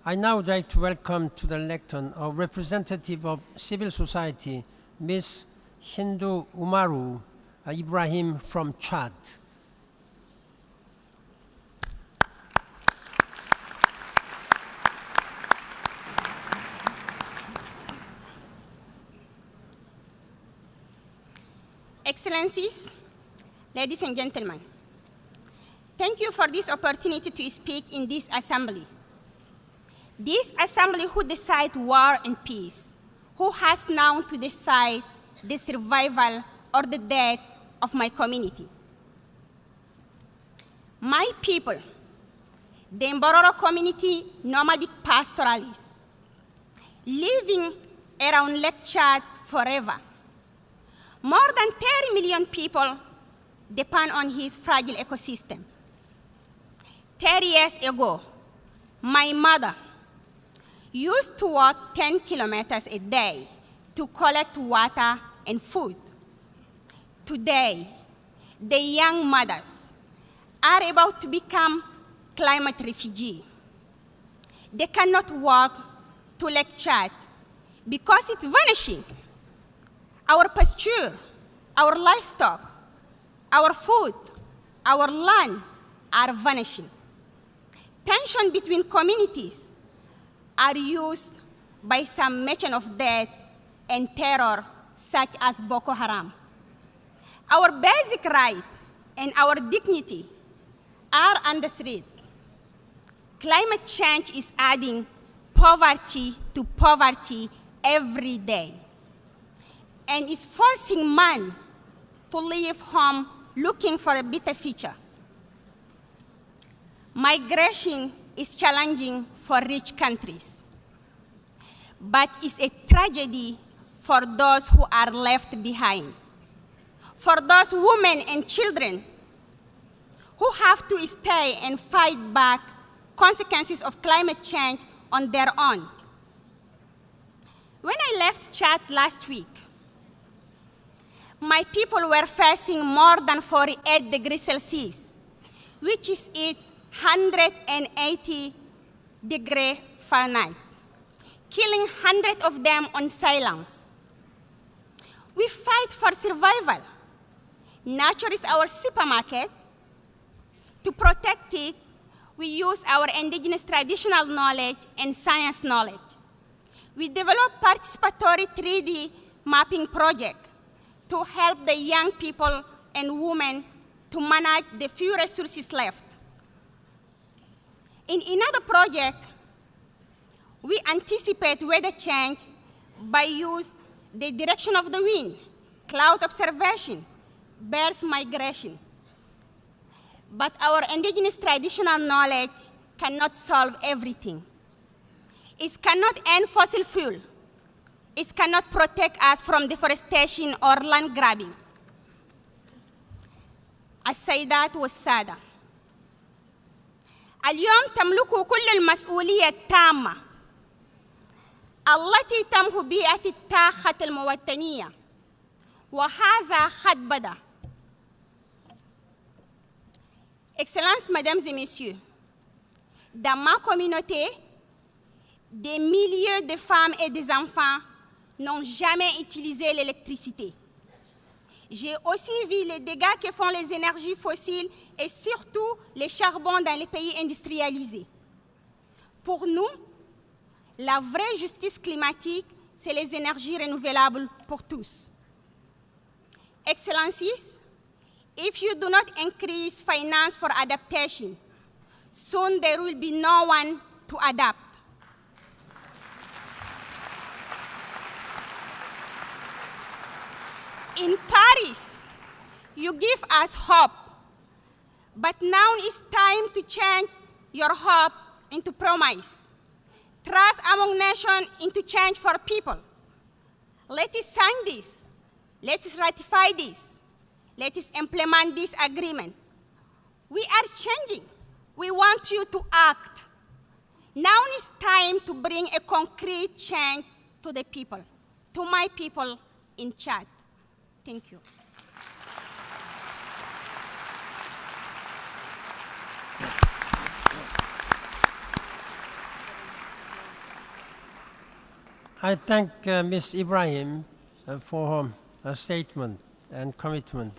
I now would like to welcome to the lectern a representative of civil society, Ms. Hindu Umaru Ibrahim from Chad. Excellencies, ladies and gentlemen, thank you for this opportunity to speak in this assembly. This assembly who decide war and peace, who has now to decide the survival or the death of my community. My people, the Mbororo community nomadic pastoralists, living around Lake Chad forever. More than 30 million people depend on his fragile ecosystem. 30 years ago, my mother used to walk 10 kilometers a day to collect water and food. Today, the young mothers are about to become climate refugees. They cannot walk to Lake Chad because it's vanishing. Our pasture, our livestock, our food, our land are vanishing. Tension between communities are used by some merchant of death and terror, such as Boko Haram. Our basic right and our dignity are under threat. Climate change is adding poverty to poverty every day, and is forcing man to leave home looking for a better future. Migration is challenging for rich countries, but it's a tragedy for those who are left behind, for those women and children who have to stay and fight back consequences of climate change on their own. When I left Chad last week, my people were facing more than 48 degrees Celsius, which is its 180 degrees Fahrenheit, killing hundreds of them on silence. We fight for survival. Nature is our supermarket. To protect it, we use our indigenous traditional knowledge and science knowledge. We develop participatory 3D mapping project to help the young people and women to manage the few resources left. In another project, we anticipate weather change by use the direction of the wind, cloud observation, birds migration. But our indigenous traditional knowledge cannot solve everything. It cannot end fossil fuel. It cannot protect us from deforestation or land grabbing. السيدات والسادة، اليوم تملكوا كل المسؤولية التامة التي تمحو بيئة التاخة الموطنية، وهذا قد بدأ. Excellences, Mesdames et Messieurs, dans ma communauté, des milliers de femmes et des enfants n'ont jamais utilisé l'électricité. J'ai aussi vu les dégâts que font les énergies fossiles et surtout les charbons dans les pays industrialisés. Pour nous, la vraie justice climatique, c'est les énergies renouvelables pour tous. Excellencies, if you do not increase finance for adaptation, soon there will be no one to adapt. In Paris, you give us hope, but now it's time to change your hope into promise. Trust among nations into change for people. Let us sign this. Let us ratify this. Let us implement this agreement. We are changing. We want you to act. Now it's time to bring a concrete change to the people, to my people in Chad. Thank you. I thank Ms. Ibrahim for her statement and commitment.